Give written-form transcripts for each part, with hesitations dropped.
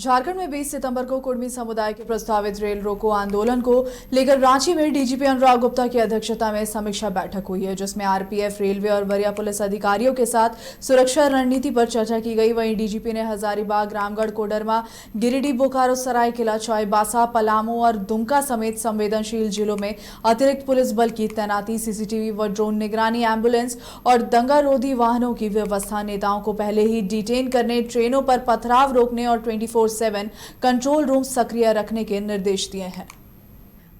झारखंड में 20 सितंबर को कुर्मी समुदाय के प्रस्तावित रेल रोको आंदोलन को लेकर रांची में डीजीपी अनुराग गुप्ता की अध्यक्षता में समीक्षा बैठक हुई है, जिसमें आरपीएफ, रेलवे और वरीय पुलिस अधिकारियों के साथ सुरक्षा रणनीति पर चर्चा की गई। वहीं डीजीपी ने हजारीबाग, रामगढ़, कोडरमा, गिरिडीह, बोकारो, सरायकेला, चाईबासा, पलामू और दुमका समेत संवेदनशील जिलों में अतिरिक्त पुलिस बल की तैनाती, सीसीटीवी व ड्रोन निगरानी, एम्बुलेंस और दंगारोधी वाहनों की व्यवस्था, नेताओं को पहले ही डिटेन करने, ट्रेनों पर पथराव रोकने और 24/7 कंट्रोल रूम सक्रिय रखने के निर्देश दिए हैं।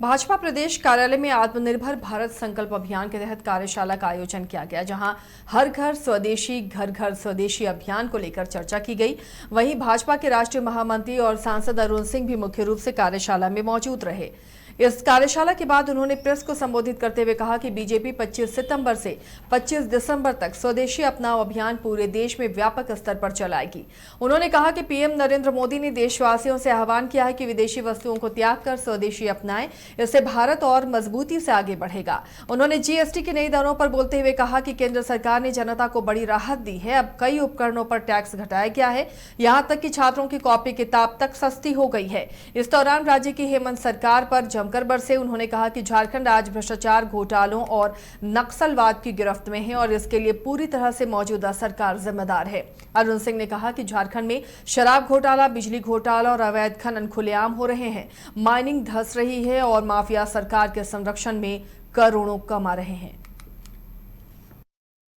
भाजपा प्रदेश कार्यालय में आत्मनिर्भर भारत संकल्प अभियान के तहत कार्यशाला का आयोजन किया गया, जहां हर घर स्वदेशी, घर घर स्वदेशी अभियान को लेकर चर्चा की गई। वहीं भाजपा के राष्ट्रीय महामंत्री और सांसद अरुण सिंह भी मुख्य रूप से कार्यशाला में मौजूद रहे। इस कार्यशाला के बाद उन्होंने प्रेस को संबोधित करते हुए कहा कि बीजेपी 25 सितंबर से 25 दिसंबर तक स्वदेशी अपनाओ अभियान पूरे देश में व्यापक स्तर पर चलाएगी। उन्होंने कहा कि पीएम नरेंद्र मोदी ने देशवासियों से आह्वान किया है कि विदेशी वस्तुओं को त्याग कर स्वदेशी अपनाएं, इससे भारत और मजबूती से आगे बढ़ेगा। उन्होंने जीएसटी की नई दरों पर बोलते हुए कहा कि केंद्र सरकार ने जनता को बड़ी राहत दी है। अब कई उपकरणों पर टैक्स घटाया गया है, यहाँ तक कि छात्रों की कॉपी किताब तक सस्ती हो गई है। इस दौरान राज्य की हेमंत सरकार पर जमकर बरसे। उन्होंने कहा कि झारखंड आज भ्रष्टाचार, घोटालों और नक्सलवाद की गिरफ्त में है और इसके लिए पूरी तरह से मौजूदा सरकार जिम्मेदार है। अरुण सिंह ने कहा कि झारखंड में शराब घोटाला, बिजली घोटाला और अवैध खनन खुलेआम हो रहे हैं, माइनिंग धंस रही है और माफिया सरकार के संरक्षण में करोड़ों कमा रहे हैं।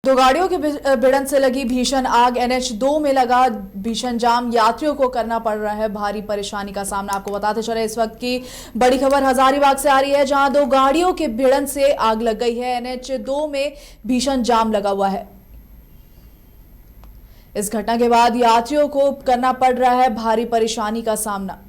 दो गाड़ियों की भिड़ंत से लगी भीषण आग, NH2 में लगा भीषण जाम, यात्रियों को करना पड़ रहा है भारी परेशानी का सामना। आपको बताते चले इस वक्त की बड़ी खबर हजारीबाग से आ रही है, जहां दो गाड़ियों के भिड़ंत से आग लग गई है। NH2 में भीषण जाम लगा हुआ है। इस घटना के बाद यात्रियों को करना पड़ रहा है भारी परेशानी का सामना।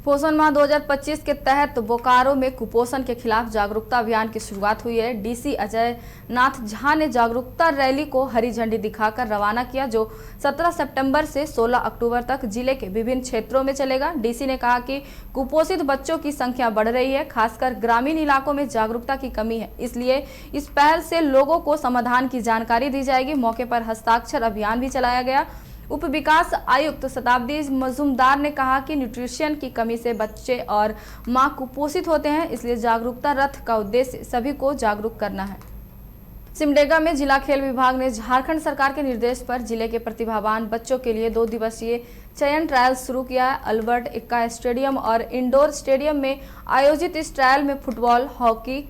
पोषण माह 2025 के तहत बोकारो में कुपोषण के खिलाफ जागरूकता अभियान की शुरुआत हुई है। डीसी अजय नाथ झा ने जागरूकता रैली को हरी झंडी दिखाकर रवाना किया, जो 17 सितंबर से 16 अक्टूबर तक जिले के विभिन्न क्षेत्रों में चलेगा। डीसी ने कहा कि कुपोषित बच्चों की संख्या बढ़ रही है, खासकर ग्रामीण इलाकों में जागरूकता की कमी है, इसलिए इस पहल से लोगों को समाधान की जानकारी दी जाएगी। मौके पर हस्ताक्षर अभियान भी चलाया गया। उप विकास आयुक्त शताब्दी मजूमदार ने कहा कि न्यूट्रिशन की कमी से बच्चे और मां कुपोषित होते हैं, इसलिए जागरूकता रथ का उद्देश्य सभी को जागरूक करना है। सिमडेगा में जिला खेल विभाग ने झारखंड सरकार के निर्देश पर जिले के प्रतिभावान बच्चों के लिए 2 दिवसीय चयन ट्रायल शुरू किया है। अल्बर्ट एक्का स्टेडियम और इंडोर स्टेडियम में आयोजित इस ट्रायल में फुटबॉल, हॉकी,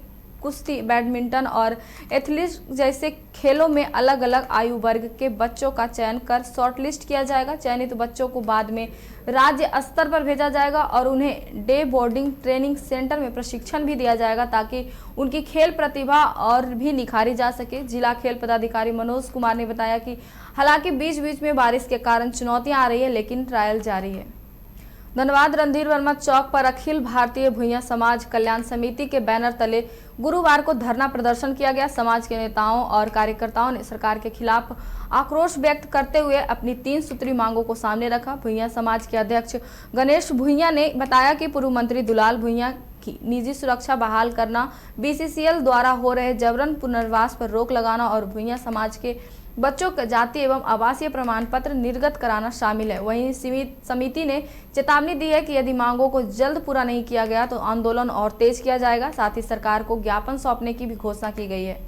कुश्ती, बैडमिंटन और एथलीट जैसे खेलों में अलग अलग आयु वर्ग के बच्चों का चयन कर शॉर्टलिस्ट किया जाएगा। चयनित बच्चों को बाद में राज्य स्तर पर भेजा जाएगा और उन्हें डे बोर्डिंग ट्रेनिंग सेंटर में प्रशिक्षण भी दिया जाएगा, ताकि उनकी खेल प्रतिभा और भी निखारी जा सके। जिला खेल पदाधिकारी मनोज कुमार ने बताया कि हालांकि बीच बीच में बारिश के कारण चुनौतियां आ रही है, लेकिन ट्रायल जारी है। धनबाद रणधीर वर्मा चौक पर अखिल भारतीय भुइयां समाज कल्याण समिति के बैनर तले गुरुवार को धरना प्रदर्शन किया गया। समाज के नेताओं और कार्यकर्ताओं ने सरकार के खिलाफ आक्रोश व्यक्त करते हुए अपनी 3 सूत्री मांगों को सामने रखा। भुइयां समाज के अध्यक्ष गणेश भुइयां ने बताया कि पूर्व मंत्री दुलाल भुइयां की निजी सुरक्षा बहाल करना, BCCL द्वारा हो रहे जबरन पुनर्वास पर रोक लगाना और भुइयां समाज के बच्चों का जाति एवं आवासीय प्रमाण पत्र निर्गत कराना शामिल है। वहीं समिति ने चेतावनी दी है कि यदि मांगों को जल्द पूरा नहीं किया गया तो आंदोलन और तेज किया जाएगा। साथ ही सरकार को ज्ञापन सौंपने की भी घोषणा की गई है।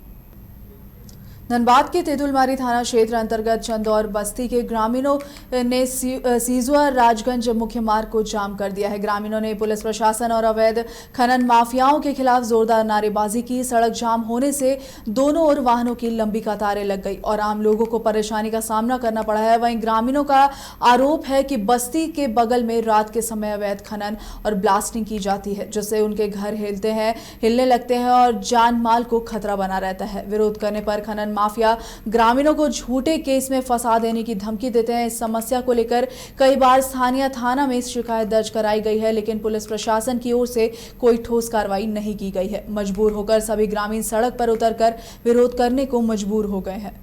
धनबाद के तेतुलमारी थाना क्षेत्र अंतर्गत चंदौर बस्ती के ग्रामीणों ने सीजुआ राजगंज मुख्य मार्ग को जाम कर दिया है। ग्रामीणों ने पुलिस प्रशासन और अवैध खनन माफियाओं के खिलाफ जोरदार नारेबाजी की। सड़क जाम होने से दोनों ओर वाहनों की लंबी कतारें लग गई और आम लोगों को परेशानी का सामना करना पड़ा है। वहीं ग्रामीणों का आरोप है कि बस्ती के बगल में रात के समय अवैध खनन और ब्लास्टिंग की जाती है, जिससे उनके घर हिलने लगते हैं और जान माल को खतरा बना रहता है। विरोध करने पर खनन माफिया ग्रामीणों को झूठे केस में फंसा देने की धमकी देते हैं। इस समस्या को लेकर कई बार स्थानीय थाना में शिकायत दर्ज कराई गई है, लेकिन पुलिस प्रशासन की ओर से कोई ठोस कार्रवाई नहीं की गई है। मजबूर होकर सभी ग्रामीण सड़क पर उतरकर विरोध करने को मजबूर हो गए हैं।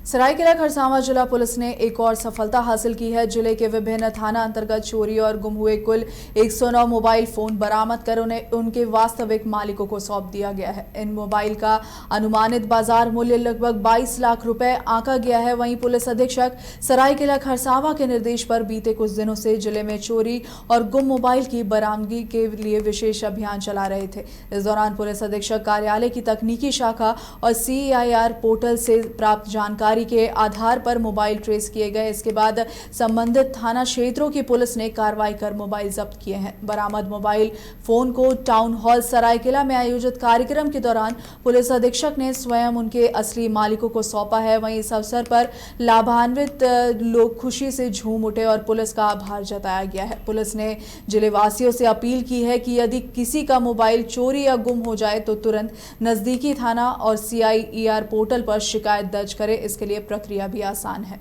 सरायकेला खरसावां जिला पुलिस ने एक और सफलता हासिल की है। जिले के विभिन्न थाना अंतर्गत चोरी और गुम हुए कुल 109 मोबाइल फोन बरामद कर उन्हें उनके वास्तविक मालिकों को सौंप दिया गया है। इन मोबाइल का अनुमानित बाजार मूल्य लगभग 22 लाख रुपए आंका गया है। वहीं पुलिस अधीक्षक सरायकेला खरसावां के निर्देश पर बीते कुछ दिनों से जिले में चोरी और गुम मोबाइल की बरामदगी के लिए विशेष अभियान चला रहे थे। इस दौरान पुलिस अधीक्षक कार्यालय की तकनीकी शाखा और CIR पोर्टल से प्राप्त जानकारी के आधार पर मोबाइल ट्रेस किए गए। इसके बाद संबंधित थाना क्षेत्रों की पुलिस ने कार्रवाई कर मोबाइल जब्त किए हैं। बरामद मोबाइल फोन को टाउन हॉल सरायकेला में आयोजित कार्यक्रम के दौरान पुलिस अधीक्षक ने स्वयं उनके असली मालिकों को सौंपा है। वहीं इस अवसर पर लाभान्वित लोग खुशी से झूम उठे और पुलिस का आभार जताया गया है। पुलिस ने जिले वासियों से अपील की है कि यदि किसी का मोबाइल चोरी या गुम हो जाए तो तुरंत नजदीकी थाना और CIR पोर्टल पर शिकायत दर्ज करें। इसके लिए प्रक्रिया भी आसान है।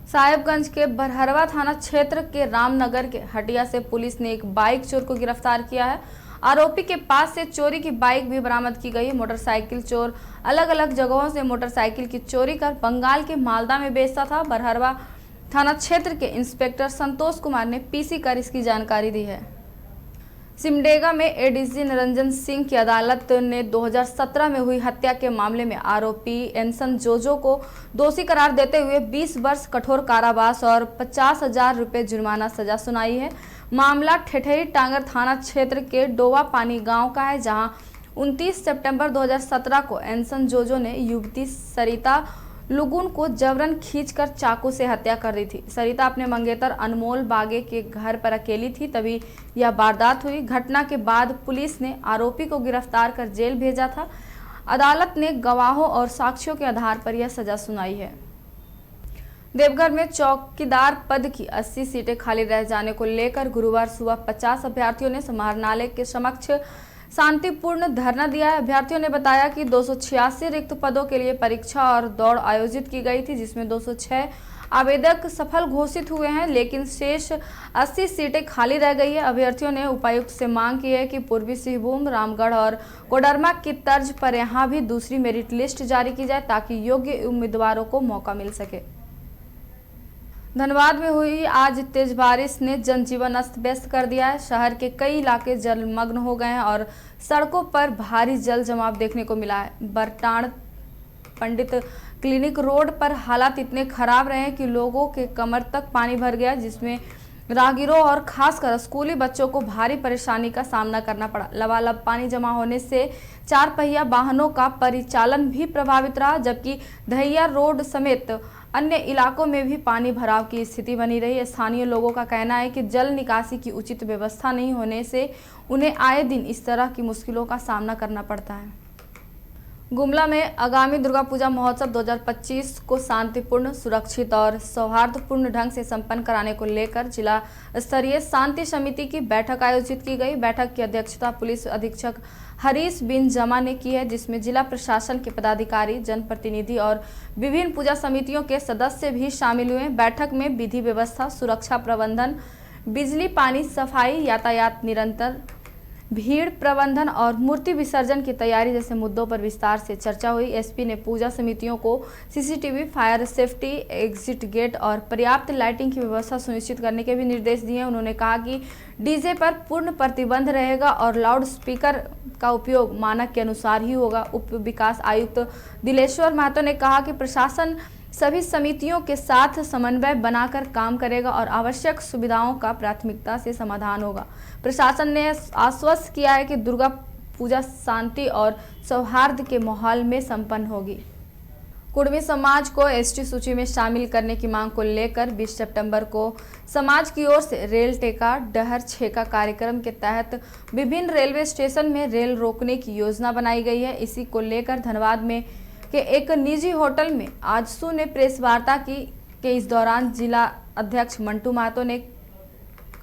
साहेबगंज के बरहरवा थाना क्षेत्र के रामनगर के हटिया से पुलिस ने एक बाइक चोर को गिरफ्तार किया है। आरोपी के पास से चोरी की बाइक भी बरामद की गई है। मोटरसाइकिल चोर अलग अलग जगहों से मोटरसाइकिल की चोरी कर बंगाल के मालदा में बेचता था। बरहरवा थाना क्षेत्र के इंस्पेक्टर संतोष कुमार ने PC कर इसकी जानकारी दी है। सिमडेगा में ADC निरंजन सिंह की अदालत ने 2017 में हुई हत्या के मामले में आरोपी एनसन जोजो को दोषी करार देते हुए 20 वर्ष कठोर कारावास और 50,000 रुपये जुर्माना सजा सुनाई है। मामला ठेठरी टांगर थाना क्षेत्र के डोवा पानी गांव का है, जहां 29 सितंबर 2017 को एनसन जोजो ने युवती सरिता लुगुन को जबरन खींचकर चाकू से हत्या कर दी थी। सरिता अपने मंगेतर अनमोल बागे के घर पर अकेली थी, तभी यह वारदात हुई। घटना के बाद पुलिस ने आरोपी को गिरफ्तार कर जेल भेजा था। अदालत ने गवाहों और साक्ष्यों के आधार पर यह सजा सुनाई है। देवघर में चौकीदार पद की 80 सीटें खाली रह जाने को लेकर गुरुवार सुबह 50 अभ्यर्थियों ने समाहरणालय के समक्ष शांतिपूर्ण धरना दिया है। अभ्यर्थियों ने बताया कि 286 रिक्त पदों के लिए परीक्षा और दौड़ आयोजित की गई थी, जिसमें 206 आवेदक सफल घोषित हुए हैं, लेकिन शेष 80 सीटें खाली रह गई है। अभ्यर्थियों ने उपायुक्त से मांग की है कि पूर्वी सिंहभूम, रामगढ़ और कोडरमा की तर्ज पर यहां भी दूसरी मेरिट लिस्ट जारी की जाए ताकि योग्य उम्मीदवारों को मौका मिल सके। धनबाद में हुई आज तेज बारिश ने जनजीवन अस्त व्यस्त कर दिया है। शहर के कई इलाके जलमग्न हो गए हैं और सड़कों पर भारी जल जमाव देखने को मिला है। बरटाण पंडित क्लिनिक रोड पर हालात इतने खराब रहे कि लोगों के कमर तक पानी भर गया, जिसमें राहगीरों और खासकर स्कूली बच्चों को भारी परेशानी का सामना करना पड़ा। लबालब पानी जमा होने से 4 पहिया वाहनों का परिचालन भी प्रभावित रहा, जबकि दहिया रोड समेत अन्य इलाकों में भी पानी भराव की स्थिति बनी रही। स्थानीय लोगों का कहना है कि जल निकासी की उचित व्यवस्था नहीं होने से उन्हें आए दिन इस तरह की मुश्किलों का सामना करना पड़ता है। गुमला में आगामी दुर्गा पूजा महोत्सव 2025 को शांतिपूर्ण, सुरक्षित और सौहार्दपूर्ण ढंग से संपन्न कराने को लेकर जिला स्तरीय शांति समिति की बैठक आयोजित की गई। बैठक की अध्यक्षता पुलिस अधीक्षक हरीश बिन जमा ने की है, जिसमें जिला प्रशासन के पदाधिकारी, जनप्रतिनिधि और विभिन्न पूजा समितियों के सदस्य भी शामिल हुए। बैठक में विधि व्यवस्था, सुरक्षा प्रबंधन, बिजली, पानी, सफाई, यातायात निरंतर, भीड़ प्रबंधन और मूर्ति विसर्जन की तैयारी जैसे मुद्दों पर विस्तार से चर्चा हुई। एसपी ने पूजा समितियों को CCTV, fire safety, exit gate और पर्याप्त लाइटिंग की व्यवस्था सुनिश्चित करने के भी निर्देश दिए। उन्होंने कहा कि डीजे पर पूर्ण प्रतिबंध रहेगा और लाउड स्पीकर का उपयोग मानक के अनुसार ही होगा। उप विकास आयुक्त दिलेश्वर महतो ने कहा कि प्रशासन सभी समितियों के साथ समन्वय बनाकर काम करेगा और आवश्यक सुविधाओं का प्राथमिकता से समाधान होगा। प्रशासन ने आश्वस्त किया है कि दुर्गा पूजा शांति और सौहार्द के माहौल में संपन्न होगी। कुर्मी समाज को ST सूची में शामिल करने की मांग को लेकर 20 सितंबर को समाज की ओर से रेल टेका डहर छेका कार्यक्रम के तहत विभिन्न रेलवे स्टेशन में रेल रोकने की योजना बनाई गई है। इसी को लेकर धनबाद में के एक निजी होटल में आजसू ने प्रेस वार्ता की कि इस दौरान जिला अध्यक्ष मंटू महतो ने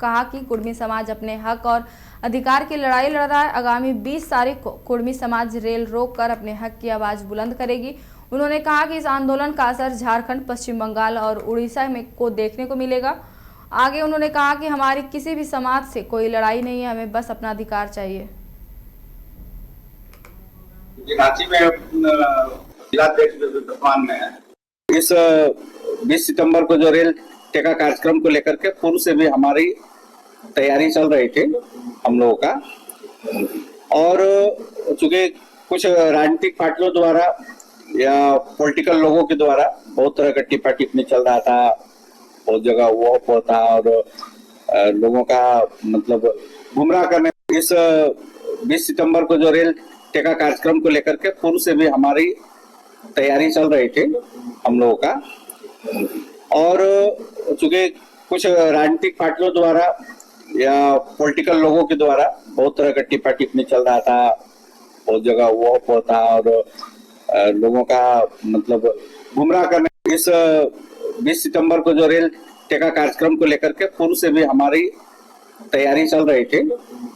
कहा कि कुर्मी समाज अपने हक और अधिकार की लड़ाई लड़ रहा है। आगामी 20 तारीख को कुर्मी समाज रेल रोक कर अपने हक की आवाज बुलंद करेगी। उन्होंने कहा कि इस आंदोलन का असर झारखंड, पश्चिम बंगाल और उड़ीसा में को देखने को मिलेगा। आगे उन्होंने कहा कि हमारी किसी भी समाज से कोई लड़ाई नहीं है, हमें बस अपना अधिकार चाहिए। रांची में जिलाध्यक्ष वर्तमान में है। इस 20 सितंबर को जो रेल टेका कार्यक्रम को लेकर के पूर्व से भी हमारी तैयारी चल रही थी हम लोगों का, और चूंकि कुछ राजनीतिक पार्टियों द्वारा या पॉलिटिकल लोगों के द्वारा बहुत तरह का टिप्पा टिप्पणी चल रहा था, बहुत जगह वो होता और लोगों का मतलब गुमराह करने। इस 20 सितंबर को जो रेल टेका कार्यक्रम को लेकर के पूर्व से भी हमारी तैयारी चल रही थी हम लोगों का, और चूंकि कुछ राजनीतिक पार्टियों द्वारा या पॉलिटिकल लोगों के द्वारा बहुत तरह का टिप्पा टिप्पणी चल रहा था, बहुत जगह वो होता और लोगों का मतलब गुमराह करने। इस 20 सितंबर को जो रेल टेका कार्यक्रम को लेकर के पूर्व से भी हमारी तैयारी चल रही थी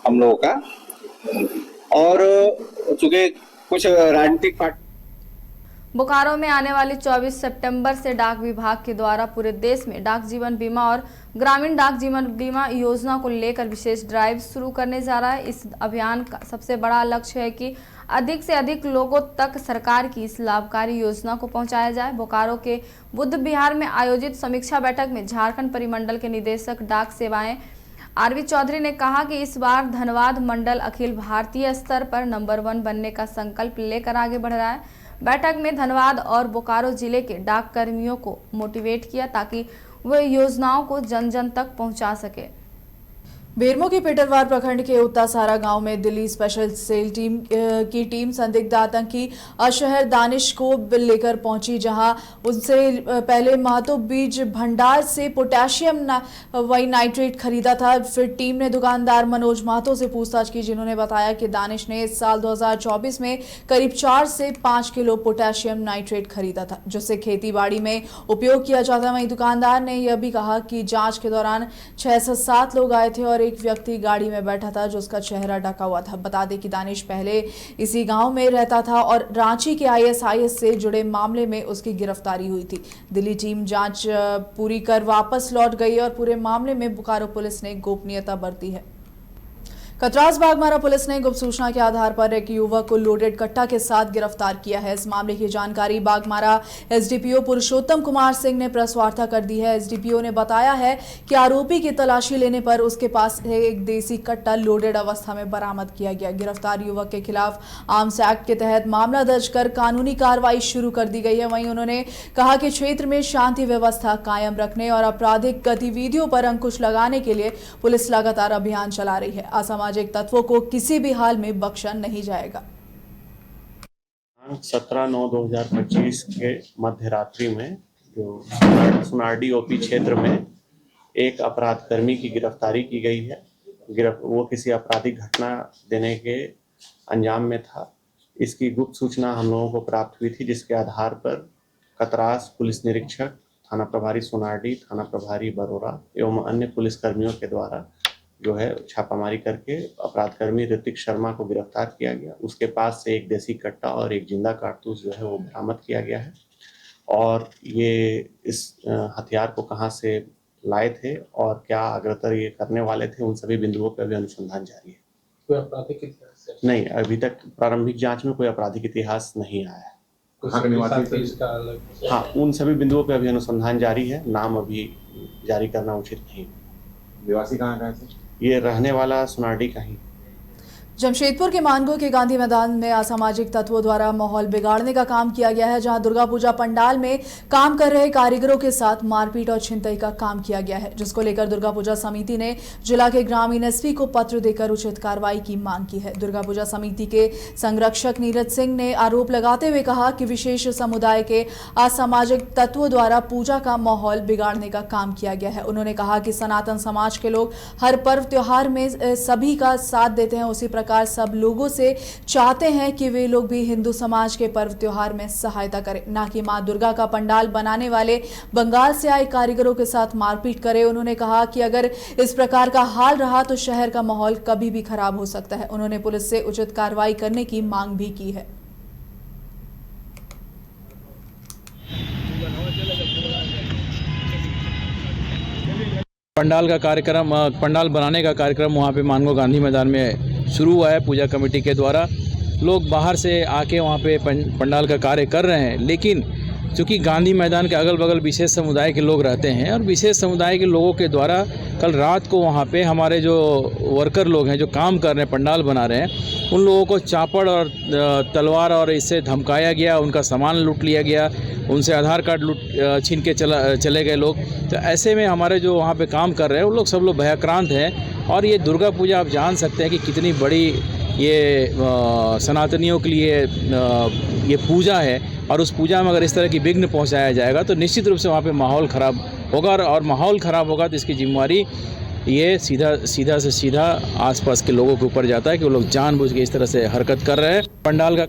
हम लोगों का, और चूंकि कुछ राजनीतिक पार्टी बोकारो में आने वाली 24 सितंबर से डाक विभाग के द्वारा पूरे देश में डाक जीवन बीमा और ग्रामीण डाक जीवन बीमा योजना को लेकर विशेष ड्राइव शुरू करने जा रहा है। इस अभियान का सबसे बड़ा लक्ष्य है कि अधिक से अधिक लोगों तक सरकार की इस लाभकारी योजना को पहुंचाया जाए। बोकारो के बुद्ध विहार में आयोजित समीक्षा बैठक में झारखंड परिमंडल के निदेशक डाक सेवाएं आरवी चौधरी ने कहा कि इस बार धनबाद मंडल अखिल भारतीय स्तर पर नंबर 1 बनने का संकल्प लेकर आगे बढ़ रहा है। बैठक में धनबाद और बोकारो जिले के डाक कर्मियों को मोटिवेट किया ताकि वे योजनाओं को जन जन तक पहुंचा सके। बेरमो के पेटरवार प्रखंड के उत्तासारा गांव में दिल्ली स्पेशल सेल की टीम संदिग्ध आतंकी अशहर दानिश को लेकर पहुंची, जहां उनसे पहले महतो बीज भंडार से पोटेशियम नाइट्रेट खरीदा था। फिर टीम ने दुकानदार मनोज महतो से पूछताछ की, जिन्होंने बताया कि दानिश ने इस साल 2024 में करीब 4 से 5 किलो पोटेशियम नाइट्रेट खरीदा था, जिससे खेती बाड़ी में उपयोग किया जाता है। वहीं दुकानदार ने यह भी कहा कि जांच के दौरान 6 से 7 लोग आए थे और एक व्यक्ति गाड़ी में बैठा था जो उसका चेहरा ढका हुआ था। बता दें कि दानिश पहले इसी गांव में रहता था और रांची के आईएसआईएस से जुड़े मामले में उसकी गिरफ्तारी हुई थी। दिल्ली टीम जांच पूरी कर वापस लौट गई और पूरे मामले में बोकारो पुलिस ने गोपनीयता बरती है। कतरास बागमारा पुलिस ने गुप्त सूचना के आधार पर एक युवक को लोडेड कट्टा के साथ गिरफ्तार किया है। इस मामले की जानकारी बागमारा एसडीपीओ पुरुषोत्तम कुमार सिंह ने प्रेस वार्ता कर दी है। एसडीपीओ ने बताया है कि आरोपी की तलाशी लेने पर उसके पास एक देसी कट्टा लोडेड अवस्था में बरामद किया गया। गिरफ्तार युवक के खिलाफ आर्म्स एक्ट के तहत मामला दर्ज कर कानूनी कार्रवाई शुरू कर दी गई है। वहीं उन्होंने कहा कि क्षेत्र में शांति व्यवस्था कायम रखने और आपराधिक गतिविधियों पर अंकुश लगाने के लिए पुलिस लगातार अभियान चला रही है। असामाजिक तत्वों को किसी भी हाल में बख्शा नहीं जाएगा। 17/9/2025 के मध्य रात्रि में जो सुनारडी ओपी क्षेत्र में एक अपराधकर्मी की गिरफ्तारी की गई है। वो किसी आपराधिक घटना देने के अंजाम में था। इसकी गुप्त सूचना हम लोगों को प्राप्त हुई थी, जिसके आधार पर कतरास पुलिस निरीक्षक, थाना प्रभारी सुनारडी, थाना प्रभारी बरोरा एवं अन्य पुलिस कर्मियों के द्वारा जो है छापामारी करके अपराधकर्मी ऋतिक शर्मा को गिरफ्तार किया गया। उसके पास से एक देसी कट्टा और एक जिंदा कारतूस जो है वो बरामद किया गया है। और ये इस हथियार को कहां से लाए थे और क्या अग्रतर ये करने वाले थे, उन सभी बिंदुओं पर भी अनुसंधान जारी है। कोई आपराधिक इतिहास नहीं, अभी तक प्रारंभिक जांच में कोई आपराधिक इतिहास नहीं आया है। हाँ, उन सभी बिंदुओं पर अभी अनुसंधान जारी है। नाम अभी जारी करना उचित नहीं। निवासी कहाँ का है? ये रहने वाला सुनारडी का ही। जमशेदपुर के मानगो के गांधी मैदान में असामाजिक तत्वों द्वारा माहौल बिगाड़ने का काम किया गया है, जहां दुर्गा पूजा पंडाल में काम कर रहे कारीगरों के साथ मारपीट और छिनतई का काम किया गया है, जिसको लेकर दुर्गा पूजा समिति ने जिला के ग्रामीण एसपी को पत्र देकर उचित कार्रवाई की मांग की है। दुर्गा पूजा समिति के संरक्षक नीरज सिंह ने आरोप लगाते हुए कहा कि विशेष समुदाय के असामाजिक तत्वों द्वारा पूजा का माहौल बिगाड़ने का काम किया गया है। उन्होंने कहा कि सनातन समाज के लोग हर पर्व त्योहार में सभी का साथ देते हैं, उसी प्रकार सब लोगों से चाहते हैं कि वे लोग भी हिंदू समाज के पर्व त्योहार में सहायता करें, ना कि मां दुर्गा का पंडाल बनाने वाले बंगाल से आए कारीगरों के साथ मारपीट करें। उन्होंने कहा कि अगर इस प्रकार का हाल रहा तो शहर का माहौल कभी भी खराब हो सकता है। उन्होंने पुलिस से उचित कार्रवाई करने की मांग भी की है। पंडाल का कार्यक्रम, पंडाल बनाने का कार्यक्रम वहाँ पे मानगो गांधी मैदान में शुरू हुआ है पूजा कमेटी के द्वारा। लोग बाहर से आके वहाँ पे पंडाल का कार्य कर रहे हैं, लेकिन चूँकि गांधी मैदान के अगल बगल विशेष समुदाय के लोग रहते हैं और विशेष समुदाय के लोगों के द्वारा कल रात को वहाँ पे हमारे जो वर्कर लोग हैं जो काम कर रहे हैं, पंडाल बना रहे हैं, उन लोगों को चापड़ और तलवार और इससे धमकाया गया, उनका सामान लूट लिया गया, उनसे आधार कार्ड छीन के चले गए लोग। तो ऐसे में हमारे जो वहाँ पे काम कर रहे हैं उन लोग सब लोग भयाक्रांत हैं। और ये दुर्गा पूजा आप जान सकते हैं कि कितनी बड़ी ये सनातनियों के लिए ये पूजा है, और उस पूजा में अगर इस तरह की विघ्न पहुंचाया जाएगा तो निश्चित रूप से वहाँ पे माहौल ख़राब होगा, और माहौल ख़राब होगा तो इसकी जिम्मेवारी ये सीधा से सीधा आसपास के लोगों के ऊपर जाता है कि वो लोग जानबूझ के इस तरह से हरकत कर रहे हैं। पंडाल का